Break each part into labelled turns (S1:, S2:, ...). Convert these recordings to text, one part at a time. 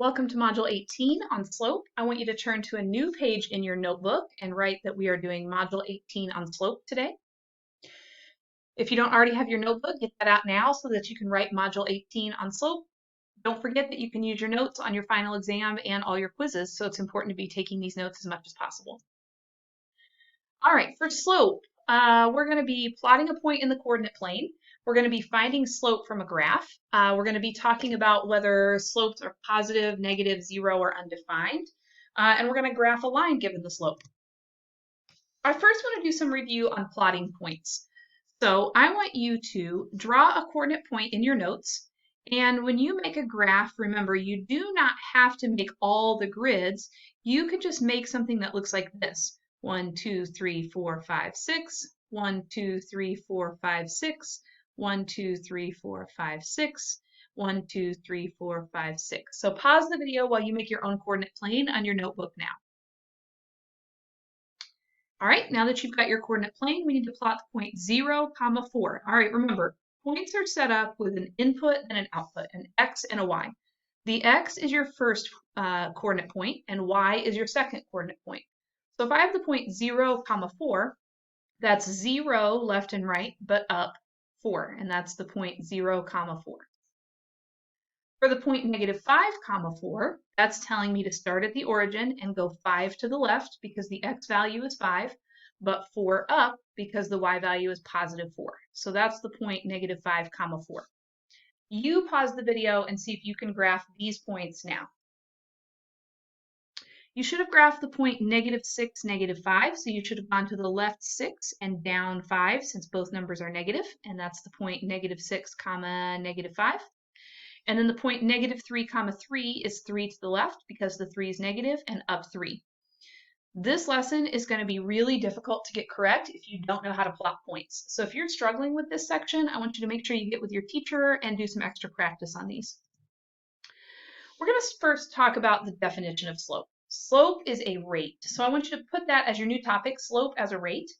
S1: Welcome to Module 18 on slope. I want you to turn to a new page in your notebook and write that we are doing Module 18 on slope today. If you don't already have your notebook, get that out now so that you can write Module 18 on slope. Don't forget that you can use your notes on your final exam and all your quizzes, so it's important to be taking these notes as much as possible. All right, for slope, we're going to be plotting a point in the coordinate plane. We're going to be finding slope from a graph. We're going to be talking about whether slopes are positive, negative, zero, or undefined. And we're going to graph a line given the slope. I first want to do some review on plotting points. So I want you to draw a coordinate point in your notes. And when you make a graph, remember, you do not have to make all the grids. You could just make something that looks like this. 1, 2, 3, 4, 5, 6. 1, 2, 3, 4, 5, 6. 1, 2, 3, 4, 5, 6. 1, 2, 3, 4, 5, 6. So pause the video while you make your own coordinate plane on your notebook now. All right, now that you've got your coordinate plane, we need to plot the point 0, 4. All right, remember, points are set up with an input and an output, an x and a y. The x is your first coordinate point, and y is your second coordinate point. So if I have the point 0, 4, that's 0 left and right, but up 4, and that's the point 0, 4. For the point -5, 4, that's telling me to start at the origin and go 5 to the left because the x value is 5, but 4 up because the y value is +4. So that's the point -5, 4. You pause the video and see if you can graph these points now. You should have graphed the point -6, -5, so you should have gone to the left 6 and down 5 since both numbers are negative, and that's the point -6, -5. And then the point -3, 3 is 3 to the left because the 3 is negative, and up 3. This lesson is going to be really difficult to get correct if you don't know how to plot points. So if you're struggling with this section, I want you to make sure you get with your teacher and do some extra practice on these. We're going to first talk about the definition of slope. Slope is a rate. So I want you to put that as your new topic, slope as a rate.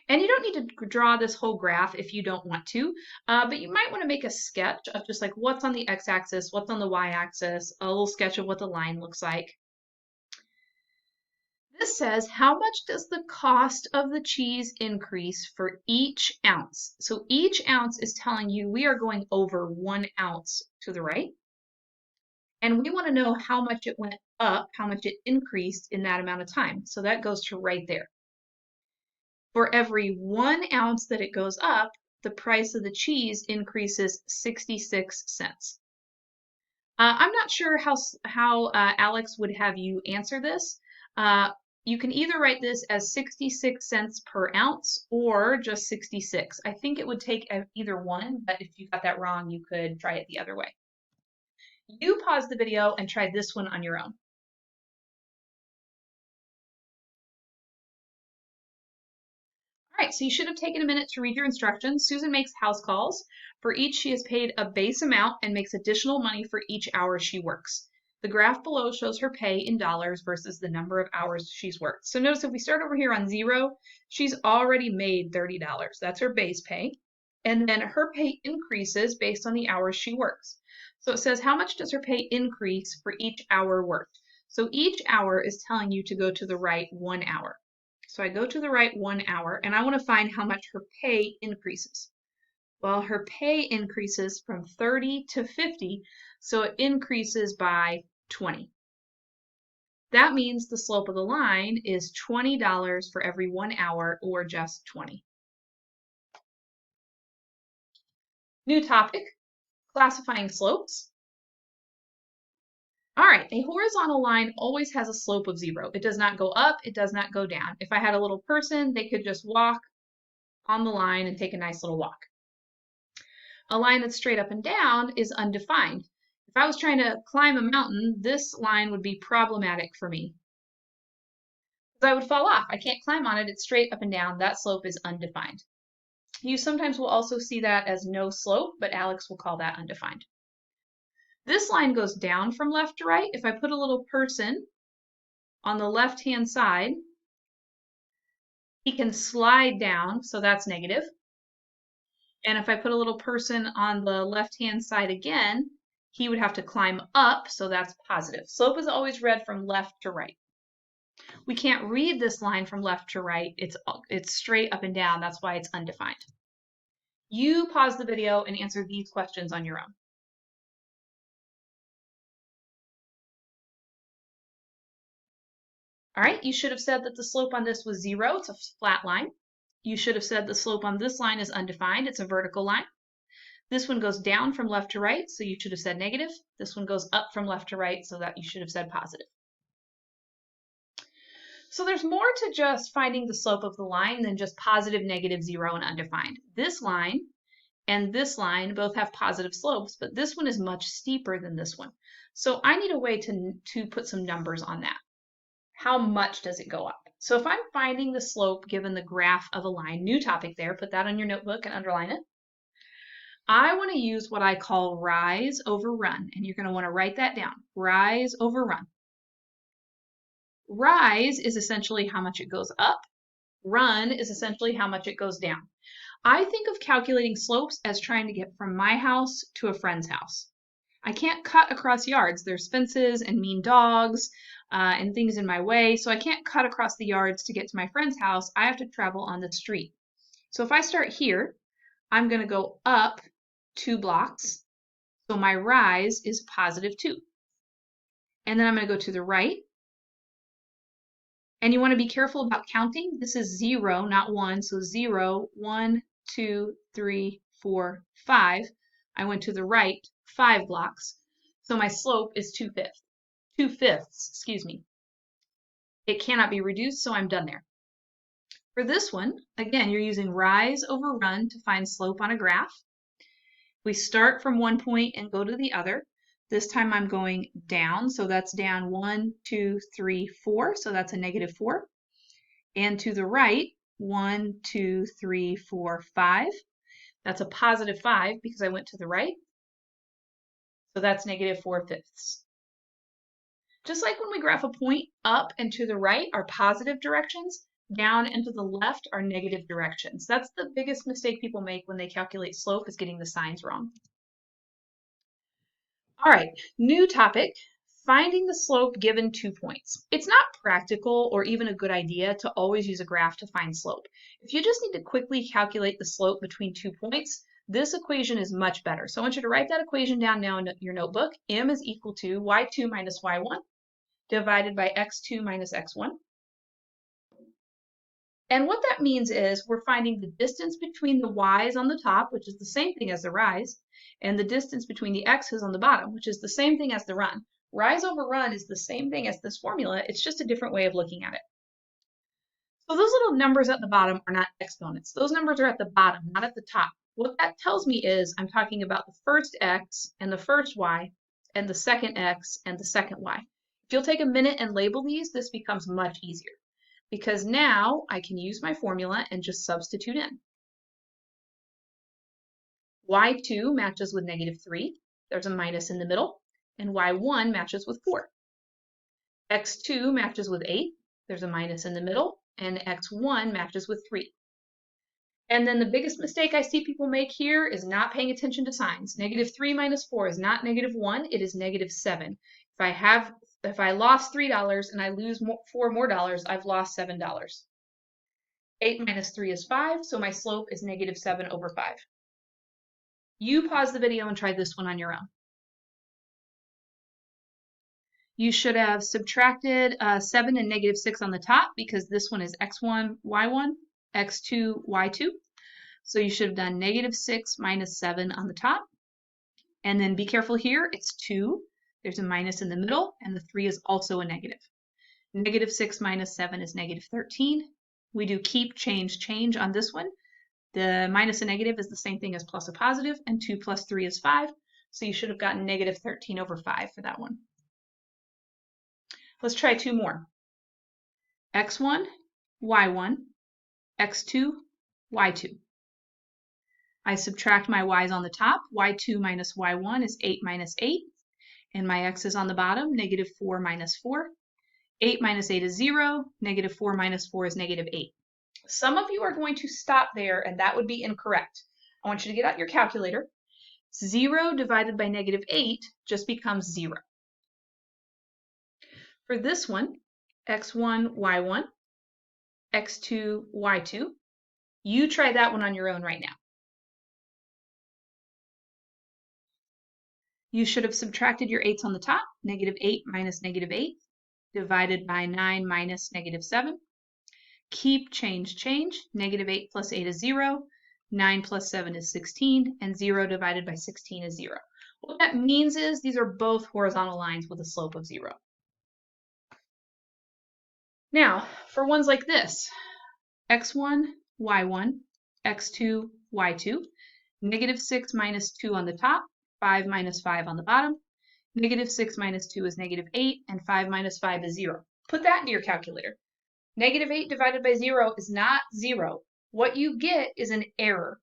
S1: And you don't need to draw this whole graph if you don't want to, but you might want to make a sketch of just like what's on the x-axis, what's on the y-axis, a little sketch of what the line looks like. This says, how much does the cost of the cheese increase for each ounce? So each ounce is telling you we are going over 1 ounce to the right. And we want to know how much it went up, how much it increased in that amount of time. So that goes to right there. For every 1 ounce that it goes up, the price of the cheese increases 66 cents. I'm not sure how Alex would have you answer this. You can either write this as 66 cents per ounce or just 66. I think it would take either one, but if you got that wrong, you could try it the other way. You pause the video and try this one on your own. All right, so you should have taken a minute to read your instructions. Susan makes house calls. For each, she is paid a base amount and makes additional money for each hour she works. The graph below shows her pay in dollars versus the number of hours she's worked. So notice if we start over here on 0, she's already made $30. That's her base pay. And then her pay increases based on the hours she works. So it says, how much does her pay increase for each hour worked? So each hour is telling you to go to the right 1 hour. So I go to the right 1 hour, and I want to find how much her pay increases. Well, her pay increases from 30 to 50, so it increases by 20. That means the slope of the line is $20 for every 1 hour, or just 20. New topic, classifying slopes. All right, a horizontal line always has a slope of 0. It does not go up, it does not go down. If I had a little person, they could just walk on the line and take a nice little walk. A line that's straight up and down is undefined. If I was trying to climb a mountain, this line would be problematic for me. Because I would fall off. I can't climb on it. It's straight up and down. That slope is undefined. You sometimes will also see that as no slope, but Alex will call that undefined. This line goes down from left to right. If I put a little person on the left-hand side, he can slide down, so that's negative. And if I put a little person on the left-hand side again, He would have to climb up, so that's positive. Slope is always read from left to right. We can't read this line from left to right. It's straight up and down. That's why it's undefined. You pause the video and answer these questions on your own. All right, you should have said that the slope on this was 0. It's a flat line. You should have said the slope on this line is undefined. It's a vertical line. This one goes down from left to right, so you should have said negative. This one goes up from left to right, so that you should have said positive. So there's more to just finding the slope of the line than just positive, negative, 0, and undefined. This line and this line both have positive slopes, but this one is much steeper than this one. So I need a way to put some numbers on that. How much does it go up? So if I'm finding the slope given the graph of a line, new topic there, put that on your notebook and underline it. I want to use what I call rise over run, and you're going to want to write that down. Rise over run. Rise is essentially how much it goes up. Run is essentially how much it goes down. I think of calculating slopes as trying to get from my house to a friend's house. I can't cut across yards. There's fences and mean dogs and things in my way, so I can't cut across the yards to get to my friend's house. I have to travel on the street. So if I start here, I'm going to go up 2 blocks. So my rise is positive 2. And then I'm going to go to the right. And you want to be careful about counting. This is 0, not 1. So 0, 1, 2, 3, 4, 5. I went to the right 5 blocks. So my slope is 2/5. 2/5, excuse me. It cannot be reduced, so I'm done there. For this one, again, you're using rise over run to find slope on a graph. We start from one point and go to the other. This time I'm going down, so that's down 1, 2, 3, 4, so that's a negative 4. And to the right, 1, 2, 3, 4, 5. That's a positive 5 because I went to the right. So that's negative 4/5. Just like when we graph a point, up and to the right are positive directions, down and to the left are negative directions. That's the biggest mistake people make when they calculate slope, is getting the signs wrong. All right, new topic, finding the slope given 2 points. It's not practical or even a good idea to always use a graph to find slope. If you just need to quickly calculate the slope between 2 points, this equation is much better. So I want you to write that equation down now in your notebook. M is equal to y2 minus y1 divided by x2 minus x1. And what that means is we're finding the distance between the y's on the top, which is the same thing as the rise, and the distance between the x's on the bottom, which is the same thing as the run. Rise over run is the same thing as this formula. It's just a different way of looking at it. So those little numbers at the bottom are not exponents. Those numbers are at the bottom, not at the top. What that tells me is I'm talking about the first x and the first y and the second x and the second y. If you'll take a minute and label these, this becomes much easier, because now I can use my formula and just substitute in. y2 matches with negative 3. There's a minus in the middle. And y1 matches with 4. x2 matches with 8. There's a minus in the middle. And x1 matches with 3. And then the biggest mistake I see people make here is not paying attention to signs. Negative 3 minus 4 is not negative 1. It is negative 7. If I lost $3 and I lose $4 more, I've lost $7. 8 minus 3 is 5, so my slope is negative 7 over 5. You pause the video and try this one on your own. You should have subtracted 7 and negative 6 on the top, because this one is x1, y1, x2, y2. So you should have done negative 6 minus 7 on the top. And then be careful here, it's 2. There's a minus in the middle, and the 3 is also a negative. Negative 6 minus 7 is negative 13. We do keep, change, change on this one. The minus and negative is the same thing as plus a positive, and 2 plus 3 is 5. So you should have gotten negative 13 over 5 for that one. Let's try 2 more. x1, y1, x2, y2. I subtract my y's on the top. y2 minus y1 is 8 minus 8. And my x's on the bottom, negative 4 minus 4. 8 minus 8 is 0. Negative 4 minus 4 is negative 8. Some of you are going to stop there, and that would be incorrect. I want you to get out your calculator. 0 divided by negative 8 just becomes 0. For this one, x1, y1, x2, y2, you try that one on your own right now. You should have subtracted your 8's on the top, negative 8 minus negative 8, divided by 9 minus negative 7. Keep, change, change. Negative 8 plus 8 is 0. 9 plus 7 is 16, and 0 divided by 16 is 0. What that means is these are both horizontal lines with a slope of 0. Now, for ones like this, x1, y1, x2, y2, negative 6 minus 2 on the top, 5 minus 5 on the bottom. Negative 6 minus 2 is negative 8, and 5 minus 5 is 0. Put that into your calculator. Negative 8 divided by 0 is not 0. What you get is an error.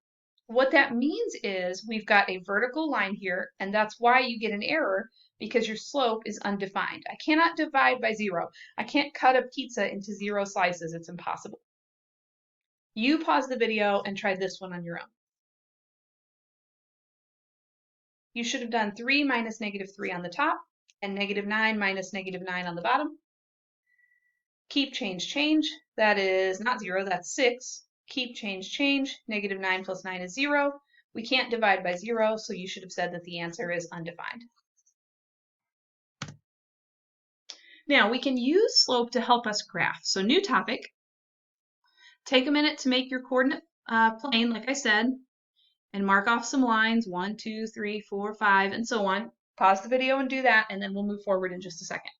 S1: What that means is we've got a vertical line here, and that's why you get an error, because your slope is undefined. I cannot divide by 0. I can't cut a pizza into 0 slices. It's impossible. You pause the video and try this one on your own. You should have done 3 minus negative 3 on the top, and negative 9 minus negative 9 on the bottom. Keep, change, change. That is not 0, that's 6. Keep, change, change. Negative 9 plus 9 is 0. We can't divide by 0, so you should have said that the answer is undefined. Now, we can use slope to help us graph. So new topic. Take a minute to make your coordinate plane, like I said, and mark off some lines, 1, 2, 3, 4, 5, and so on. Pause the video and do that, and then we'll move forward in just a second.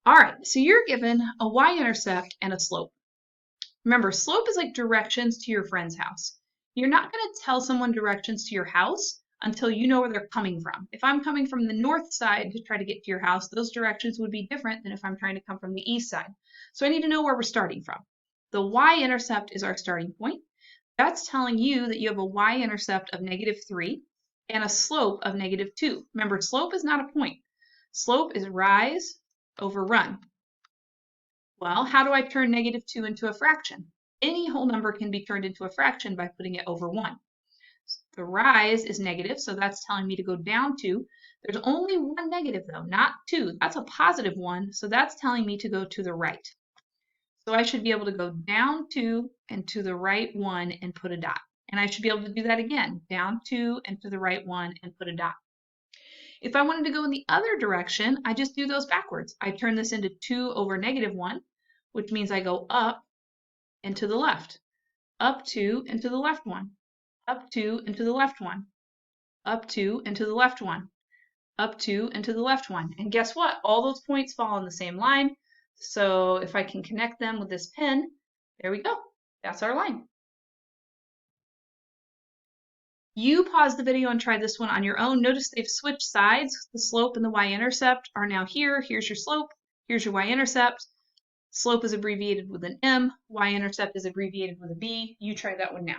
S1: All right, so you're given a y-intercept and a slope. Remember, slope is like directions to your friend's house. You're not going to tell someone directions to your house until you know where they're coming from. If I'm coming from the north side to try to get to your house, those directions would be different than if I'm trying to come from the east side. So I need to know where we're starting from. The y-intercept is our starting point. That's telling you that you have a y-intercept of negative 3 and a slope of negative 2. Remember, slope is not a point. Slope is rise over run. Well, how do I turn negative 2 into a fraction? Any whole number can be turned into a fraction by putting it over 1. The rise is negative, so that's telling me to go down 2. There's only one negative, though, not 2. That's a positive 1, so that's telling me to go to the right. So I should be able to go down 2 and to the right 1 and put a dot. And I should be able to do that again, down 2 and to the right 1 and put a dot. If I wanted to go in the other direction, I just do those backwards. I turn this into 2 over negative 1, which means I go up and to the left. Up 2 and to the left 1. Up 2 and to the left 1. Up 2 and to the left 1. Up 2 and to the left 1. And guess what? All those points fall on the same line. So if I can connect them with this pen, there we go. That's our line. You pause the video and try this one on your own. Notice they've switched sides. The slope and the y-intercept are now here. Here's your slope. Here's your y-intercept. Slope is abbreviated with an M. Y-intercept is abbreviated with a B. You try that one now.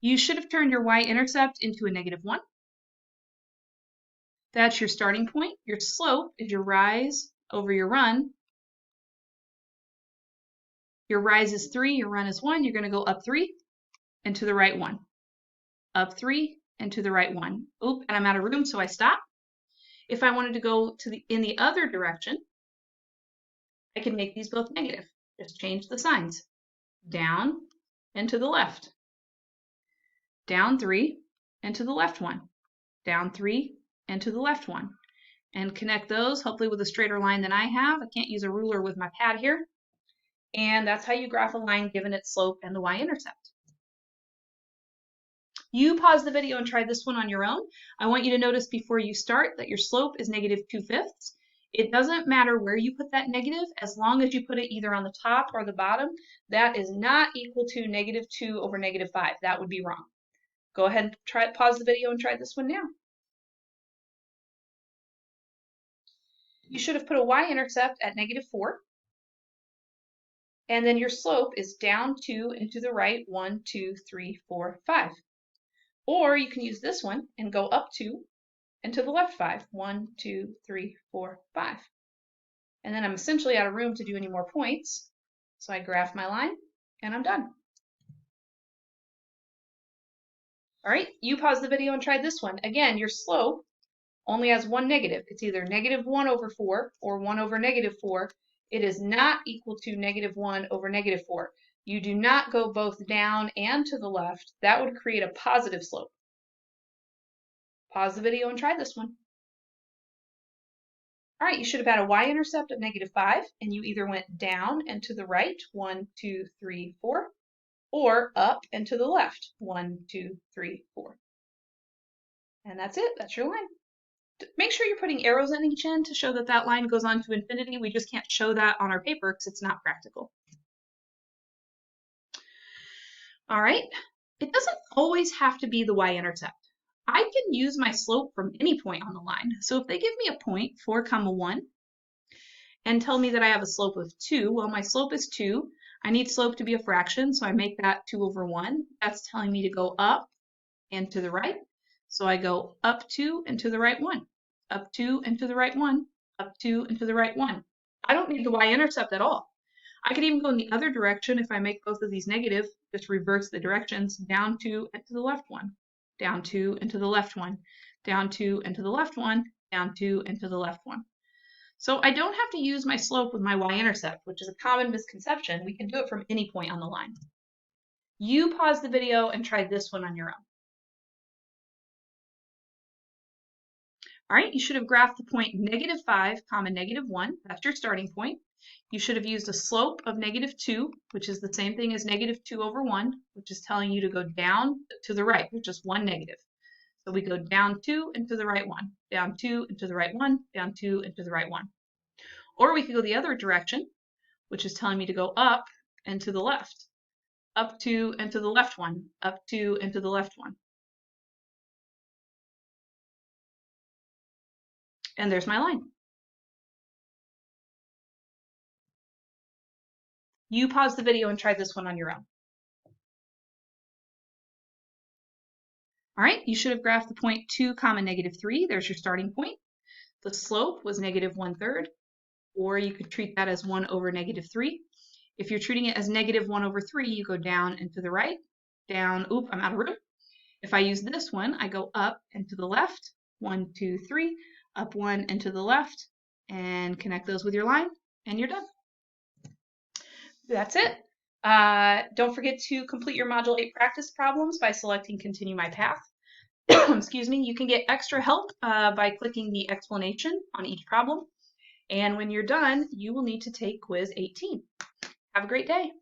S1: You should have turned your y-intercept into a negative 1. That's your starting point. Your slope is your rise over your run. Your rise is 3, your run is 1. You're going to go up 3 and to the right 1. Up 3 and to the right 1. Oop, and I'm out of room, so I stop. If I wanted to go to in the other direction, I can make these both negative. Just change the signs. Down and to the left. Down 3 and to the left 1. Down 3 and to the left 1. And connect those, hopefully with a straighter line than I have. I can't use a ruler with my pad here. And that's how you graph a line given its slope and the y-intercept. You pause the video and try this one on your own. I want you to notice before you start that your slope is negative 2/5. It doesn't matter where you put that negative, as long as you put it either on the top or the bottom. That is not equal to negative 2 over negative 5. That would be wrong. Go ahead and pause the video and try this one now. You should have put a y-intercept at negative 4. And then your slope is down 2 and to the right 1, 2, 3, 4, 5. Or you can use this one and go up 2 and to the left 5. 1, 2, 3, 4, 5. And then I'm essentially out of room to do any more points. So I graph my line and I'm done. All right, you pause the video and try this one. Again, your slope only has one negative. It's either -1/4 or 1/-4. It is not equal to -1/-4. You do not go both down and to the left. That would create a positive slope. Pause the video and try this one. All right, you should have had a y-intercept of -5, and you either went down and to the right, 1, 2, 3, 4, or up and to the left, 1, 2, 3, 4. And that's it, that's your line. Make sure you're putting arrows in each end to show that that line goes on to infinity. We just can't show that on our paper because it's not practical. All right, it doesn't always have to be the y-intercept. I can use my slope from any point on the line. So if they give me a point, 4, 1, and tell me that I have a slope of 2, well, my slope is 2. I need slope to be a fraction, so I make that 2/1. That's telling me to go up and to the right. So I go up 2 and to the right 1, up 2 and to the right 1, up 2 and to the right 1. I don't need the y-intercept at all. I could even go in the other direction. If I make both of these negative, just reverse the directions, down 2 and to the left 1, down 2 and to the left 1, down 2 and to the left 1, down 2 and to the left 1. So I don't have to use my slope with my y-intercept, which is a common misconception. We can do it from any point on the line. You pause the video and try this one on your own. All right, you should have graphed the point -5, -1. That's your starting point. You should have used a slope of -2, which is the same thing as -2/1, which is telling you to go down to the right, which is one negative. So we go down 2 and to the right 1, down 2 and to the right 1, down 2 and to the right 1. Or we could go the other direction, which is telling me to go up and to the left, up 2 and to the left 1, up 2 and to the left 1. And there's my line. You pause the video and try this one on your own. All right, you should have graphed the point 2, -3. There's your starting point. The slope was -1/3, or you could treat that as 1/-3. If you're treating it as -1/3, you go down and to the right, down, I'm out of room. If I use this one, I go up and to the left, 1, 2, 3, up 1 and to the left, and connect those with your line, and you're done. That's it. Don't forget to complete your Module 8 practice problems by selecting Continue My Path. Excuse me. You can get extra help by clicking the explanation on each problem. And when you're done, you will need to take quiz 18. Have a great day.